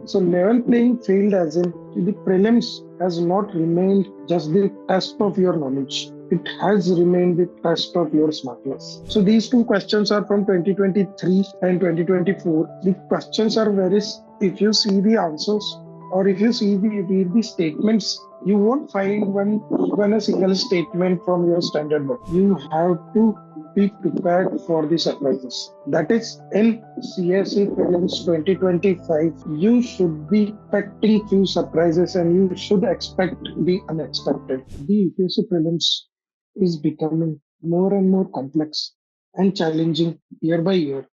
So level playing field as in the prelims has not remained just the test of your knowledge. It has remained the test of your smartness. So these two questions are from 2023 and 2024. The questions are if you see the answers or if you read the statements, you won't find even a single statement from your standard book. You have to be prepared for the surprises. That is, in CSE Prelims 2025, you should be expecting few surprises and you should expect the unexpected. The UPSC Prelims is becoming more and more complex and challenging year by year,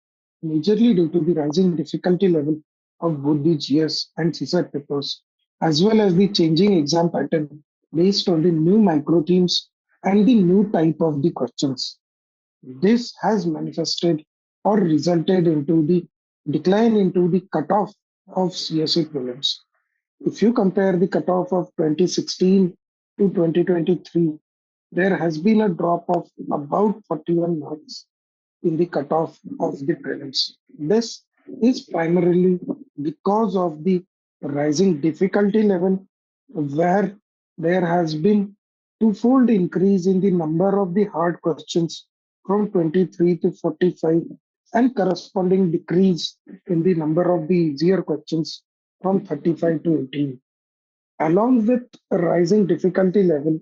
majorly due to the rising difficulty level of both the GS and CSAT papers, as well as the changing exam pattern based on the new micro themes and the new type of the questions. This has manifested or resulted into the decline into the cutoff of CSE prelims. If you compare the cutoff of 2016 to 2023, there has been a drop of about 41 marks in the cutoff of the prelims. This is primarily because of the rising difficulty level, where there has been twofold increase in the number of the hard questions from 23 to 45 and corresponding decrease in the number of the easier questions from 35 to 18. Along with a rising difficulty level,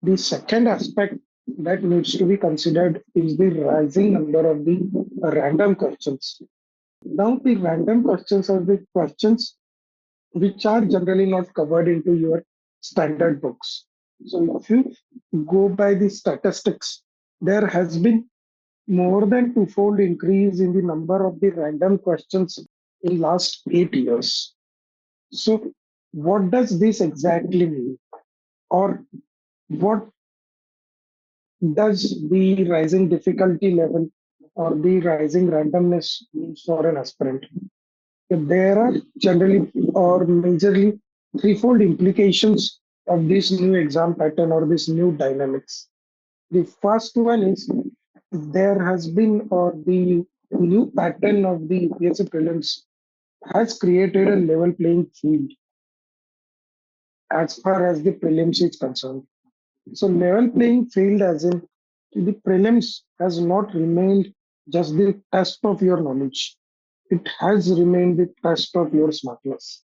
the second aspect that needs to be considered is the rising number of the random questions. Now, the random questions are the questions which are generally not covered into your standard books. So, if you go by the statistics, there has been more than twofold increase in the number of the random questions in last 8 years. So, what does this exactly mean? Or what does the rising difficulty level or the rising randomness means for an aspirant? There are generally or majorly threefold implications of this new exam pattern or this new dynamics. The first one is there has been or the new pattern of the UPSC prelims has created a level playing field as far as the prelims is concerned. So level playing field as in the prelims has not remained just the test of your knowledge. It has remained the test of your smartness.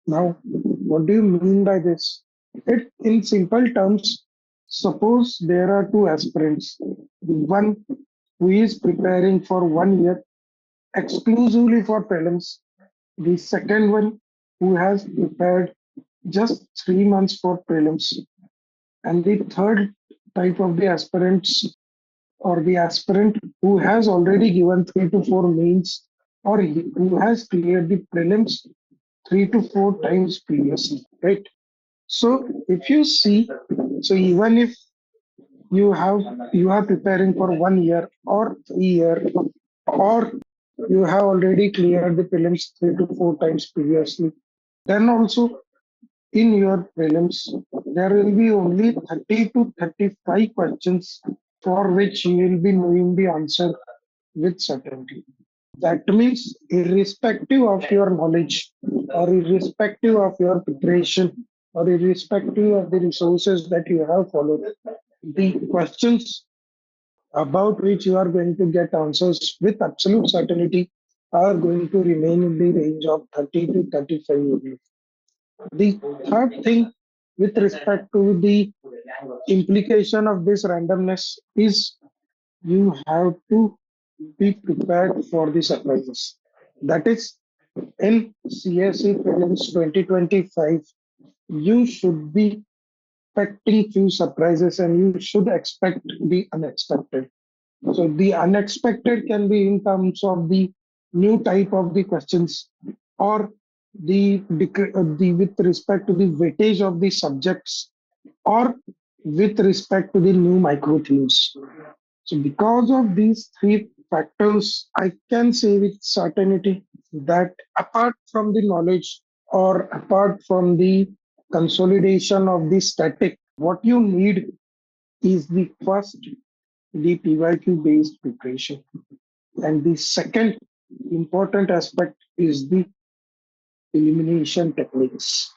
Now, what do you mean by this? It, in simple terms, suppose there are two aspirants. The one who is preparing for 1 year exclusively for prelims, the second one who has prepared just 3 months for prelims, and the third type of the aspirants or the aspirant who has already given 3 to 4 mains or who has cleared the prelims 3 to 4 times previously, right? So if you see, so even if you are preparing for 1 year or 3 year, or you have already cleared the prelims 3 to 4 times previously, then also in your prelims, there will be only 30 to 35 questions for which you will be knowing the answer with certainty. That means, irrespective of your knowledge, or irrespective of your preparation, or irrespective of the resources that you have followed, the questions about which you are going to get answers with absolute certainty are going to remain in the range of 30 to 35 only. The third thing with respect to the implication of this randomness is you have to be prepared for the surprises. That is, in CSE Prelims 2025, you should be expecting few surprises and you should expect the unexpected. So the unexpected can be in terms of the new type of the questions or the with respect to the weightage of the subjects or with respect to the new micro themes. So because of these three factors, I can say with certainty that apart from the knowledge or apart from the consolidation of the static, what you need is the first, the PYQ based preparation. And the second important aspect is the elimination techniques.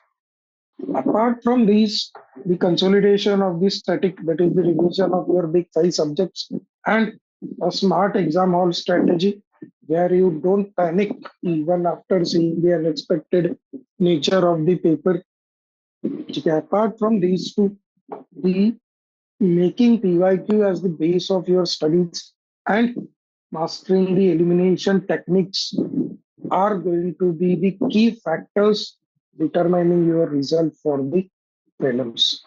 Apart from these, the consolidation of the static, that is the revision of your big five subjects, and a smart exam hall strategy where you don't panic even after seeing the unexpected nature of the paper. Apart from these two, the making PYQ as the base of your studies and mastering the elimination techniques are going to be the key factors determining your result for the prelims.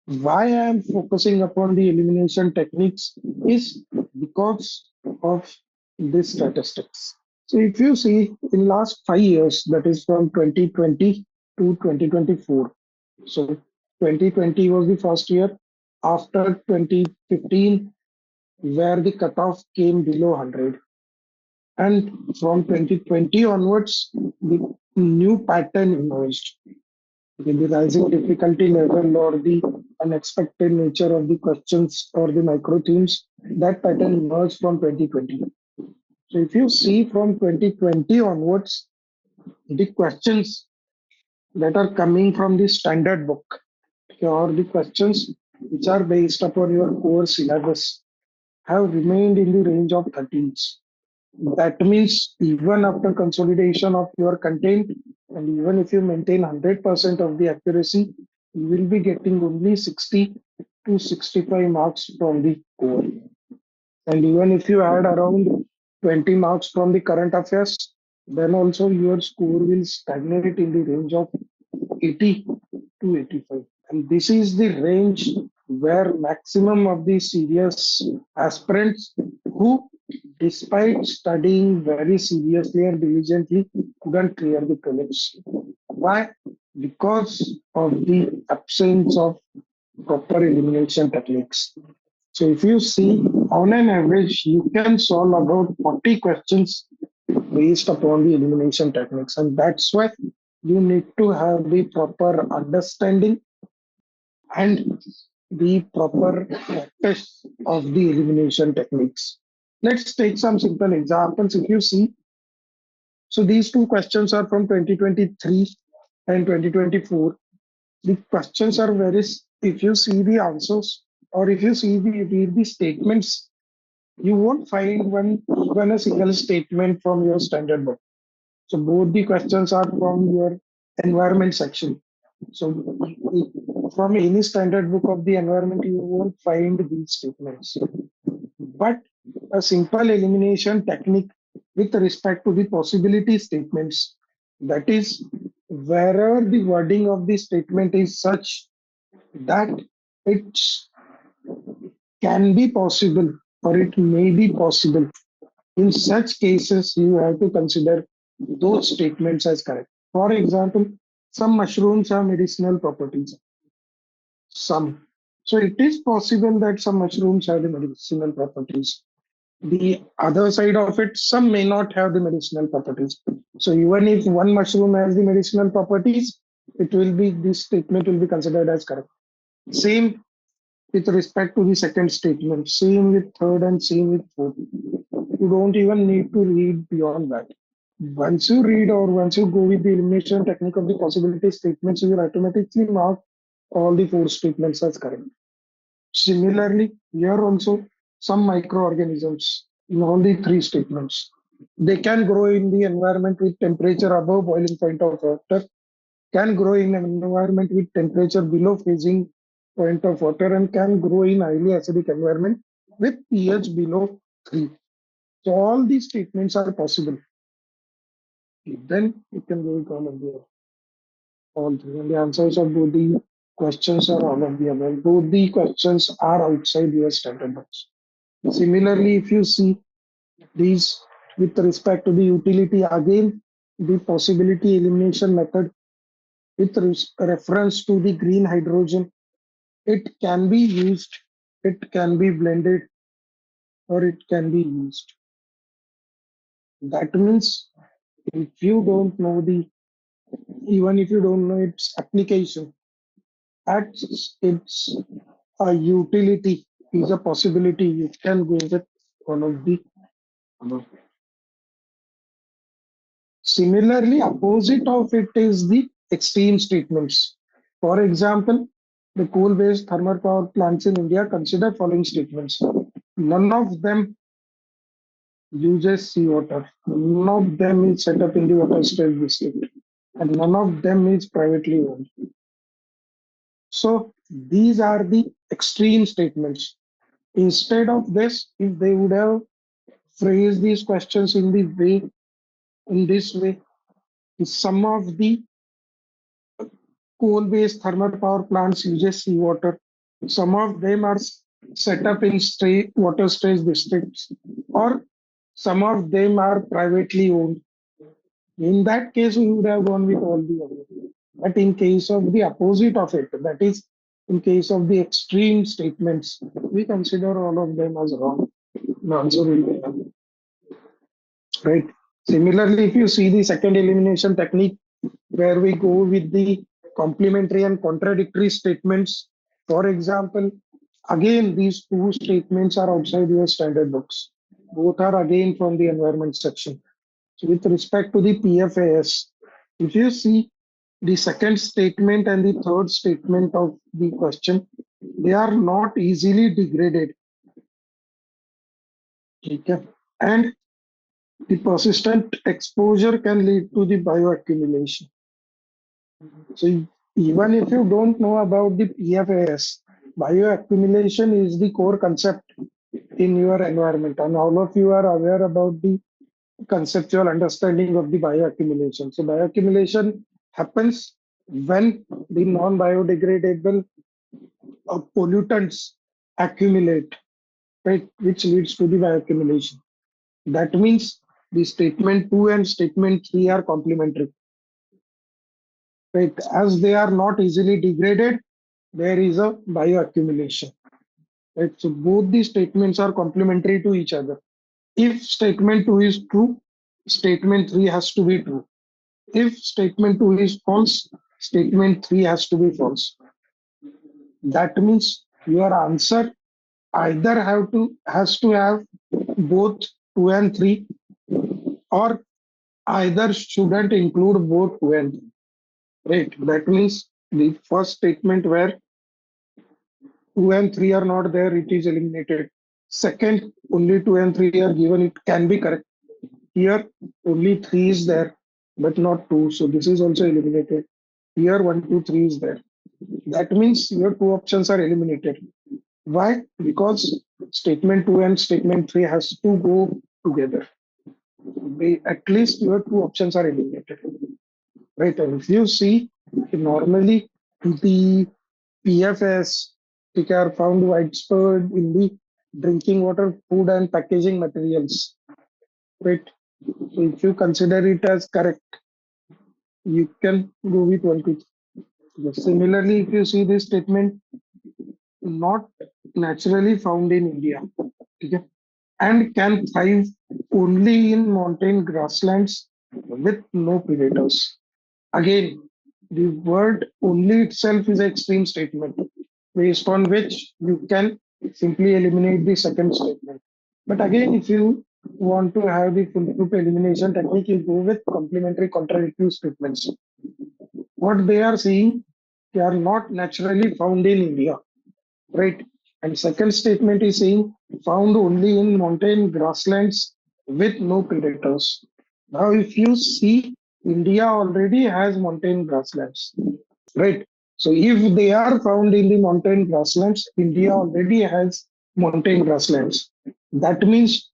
Why I am focusing upon the elimination techniques is because of these statistics. So if you see in last 5 years, that is from 2020 to 2024. So 2020 was the first year after 2015 where the cutoff came below 100. And from 2020 onwards, the new pattern emerged. The rising difficulty level or the unexpected nature of the questions or the micro themes, that pattern emerged from 2020. So if you see from 2020 onwards, the questions that are coming from the standard book or the questions which are based upon your core syllabus have remained in the range of 30s. That means even after consolidation of your content, and even if you maintain 100% of the accuracy, you will be getting only 60 to 65 marks from the core. And even if you add around 20 marks from the current affairs, then also your score will stagnate in the range of 80 to 85. And this is the range where maximum of the serious aspirants who, despite studying very seriously and diligently, couldn't clear the prelims. Why? Because of the absence of proper elimination techniques. So if you see, on an average, you can solve about 40 questions based upon the elimination techniques. And that's why you need to have the proper understanding and the proper practice of the elimination techniques. Let's take some simple examples. If you see, so these two questions are from 2023 and 2024. The questions are very, if you see the answers or if you see the read the statements, you won't find even a single statement from your standard book. So both the questions are from your environment section. So from any standard book of the environment, you won't find these statements. But a simple elimination technique with respect to the possibility statements, that is, wherever the wording of the statement is such that it can be possible or it may be possible. In such cases, you have to consider those statements as correct. For example, some mushrooms have medicinal properties. Some. So it is possible that some mushrooms have the medicinal properties. The other side of it, some may not have the medicinal properties. So even if one mushroom has the medicinal properties, it will be this statement will be considered as correct. Same with respect to the second statement, same with third and same with fourth. You don't even need to read beyond that. Once you read or once you go with the elimination technique of the possibility statements, you will automatically mark all the four statements as correct. Similarly, here also some microorganisms in all the three statements. They can grow in the environment with temperature above boiling point of water, can grow in an environment with temperature below freezing point of water, and can grow in highly acidic environment with pH below 3. So all these statements are possible. Then you can go with all three. And the answers of both the questions are all of the above. Both the questions are outside your standard box. Similarly, if you see these with respect to the utility, again, the possibility elimination method with reference to the green hydrogen, it can be used, it can be blended, or it can be used. That means if you don't know even if you don't know its application, at its a utility is a possibility, you can go with one of the above. Similarly, opposite of it is the extreme statements. For example, the coal-based thermal power plants in India consider following statements. None of them uses seawater. None of them is set up in the water stress district. And none of them is privately owned. So these are the extreme statements. Instead of this, if they would have phrased these questions in this way, some of the coal-based thermal power plants uses seawater. Some of them are set up in water stress districts, or some of them are privately owned. In that case, we would have gone with all the other. But in case of the opposite of it, that is, in case of the extreme statements, we consider all of them as wrong. The answer will be none. Right. Similarly, if you see the second elimination technique, where we go with the complementary and contradictory statements, for example, again, these two statements are outside your standard books. Both are again from the environment section. So with respect to the PFAS, if you see the second statement and the third statement of the question, they are not easily degraded. Okay. And the persistent exposure can lead to the bioaccumulation. So even if you don't know about the PFAS, bioaccumulation is the core concept in your environment, and all of you are aware about the conceptual understanding of the bioaccumulation. So bioaccumulation happens when the non-biodegradable pollutants accumulate, right, which leads to the bioaccumulation. That means the statement 2 and statement 3 are complementary. Right, as they are not easily degraded, there is a bioaccumulation. Right, so both these statements are complementary to each other. If statement 2 is true, statement 3 has to be true. If statement 2 is false, statement 3 has to be false. That means your answer either has to have both 2 and 3, or either shouldn't include both 2 and 3. Right. That means the first statement where 2 and 3 are not there, it is eliminated. Second, only 2 and 3 are given, it can be correct. Here, only 3 is there, but not 2. So this is also eliminated. Here, 1, 2, 3 is there. That means your two options are eliminated. Why? Because statement 2 and statement 3 has to go together. At least your two options are eliminated. Right. And if you see, normally the PFS, which are found widespread in the drinking water, food, and packaging materials. Right. So if you consider it as correct, you can go with 1, 2, 3. Similarly, if you see this statement, not naturally found in India, okay, and can thrive only in mountain grasslands with no predators. Again, the word only itself is an extreme statement, based on which you can simply eliminate the second statement. But again, if you want to have the foolproof elimination technique, you go with complementary contradictory statements. What they are saying, they are not naturally found in India, right? And second statement is saying found only in mountain grasslands with no predators. Now, if you see, India already has mountain grasslands, right? So if they are found in the mountain grasslands, India already has mountain grasslands. That means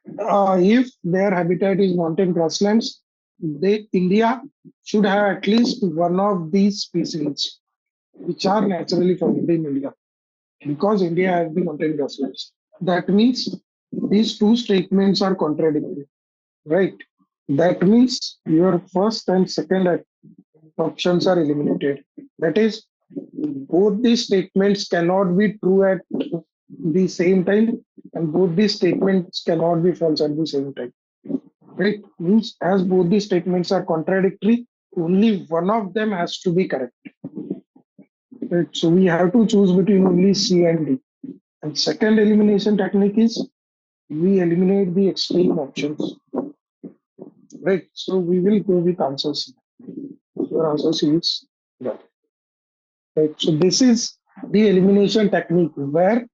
if their habitat is mountain grasslands, India should have at least one of these species which are naturally found in India, because India has the mountain grasslands. That means these two statements are contradictory, right? That means your first and second options are eliminated. That is, both these statements cannot be true at the same time, and both these statements cannot be false at the same time. Right? Means as both these statements are contradictory, only one of them has to be correct. Right? So we have to choose between only C and D. And second elimination technique is we eliminate the extreme options. right? So we will go with answer C. Your answer C is that, right? So this is the elimination technique where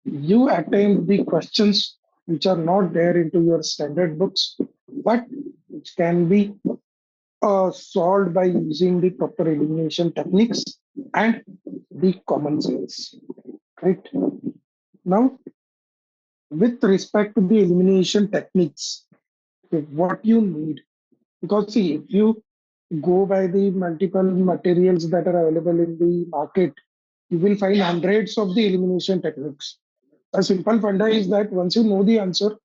you attempt the questions which are not there into your standard books, but which can be solved by using the proper elimination techniques and the common sense. Right now, with respect to the elimination techniques, what you need, because see, if you go by the multiple materials that are available in the market, you will find hundreds of the elimination techniques. A simple funda is that once you know the answer,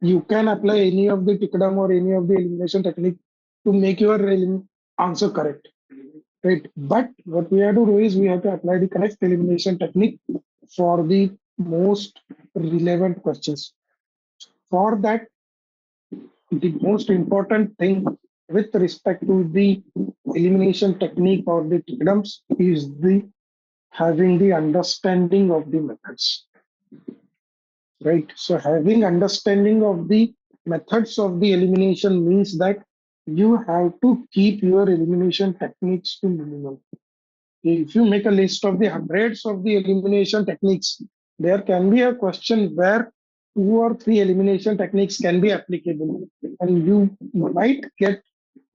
you can apply any of the Tikdam or any of the elimination technique to make your answer correct. Right. But what we have to do is we have to apply the correct elimination technique for the most relevant questions. For that, the most important thing with respect to the elimination technique or the Tikdams is the having the understanding of the methods. Right. So having understanding of the methods of the elimination means that you have to keep your elimination techniques to minimum. If you make a list of the hundreds of the elimination techniques, there can be a question where two or three elimination techniques can be applicable, and you might get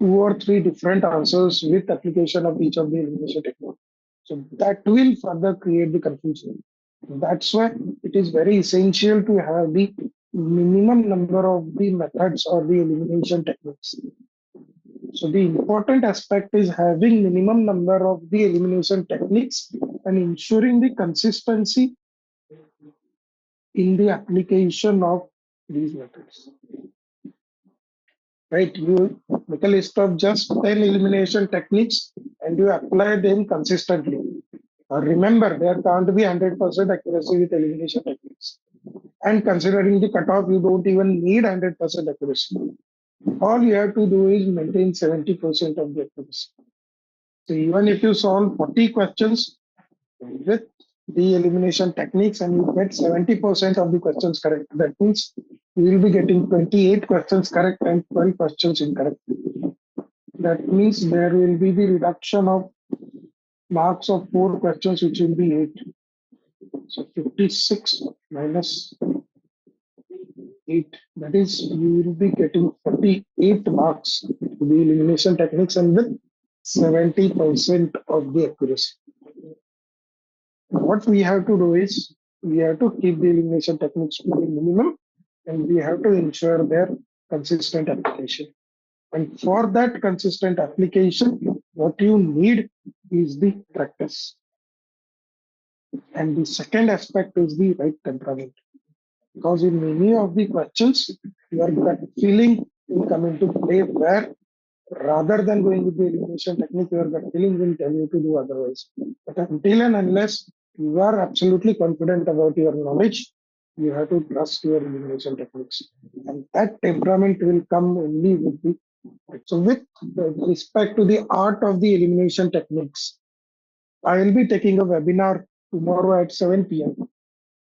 two or three different answers with application of each of the elimination techniques. So that will further create the confusion. That's why it is very essential to have the minimum number of the methods or the elimination techniques. So the important aspect is having minimum number of the elimination techniques and ensuring the consistency in the application of these methods. Right? You make a list of just 10 elimination techniques and you apply them consistently. Remember, there can't be 100% accuracy with elimination techniques. And considering the cutoff, you don't even need 100% accuracy. All you have to do is maintain 70% of the accuracy. So even if you solve 40 questions with the elimination techniques and you get 70% of the questions correct, that means you will be getting 28 questions correct and 12 questions incorrect. That means there will be the reduction of marks of 4 questions, which will be 8. So 56 minus 8, that is, you will be getting 48 marks to the elimination techniques and with 70% of the accuracy. What we have to do is we have to keep the elimination techniques to the minimum and we have to ensure their consistent application. And for that consistent application, what you need is the practice. And the second aspect is the right temperament. Because in many of the questions, your gut feeling will come into play where rather than going with the elimination technique, your gut feeling will tell you to do otherwise. But until and unless you are absolutely confident about your knowledge, you have to trust your elimination techniques. And that temperament will come only with the. So, with respect to the art of the elimination techniques, I will be taking a webinar tomorrow at 7 p.m.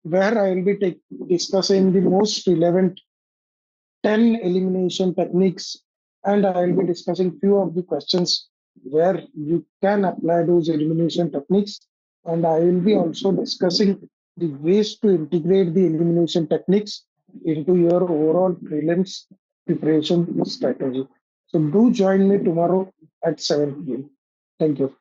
where I will be discussing the most relevant 10 elimination techniques, and I will be discussing few of the questions where you can apply those elimination techniques. And I will be also discussing the ways to integrate the elimination techniques into your overall prelims preparation strategy. So do join me tomorrow at 7 p.m. Thank you.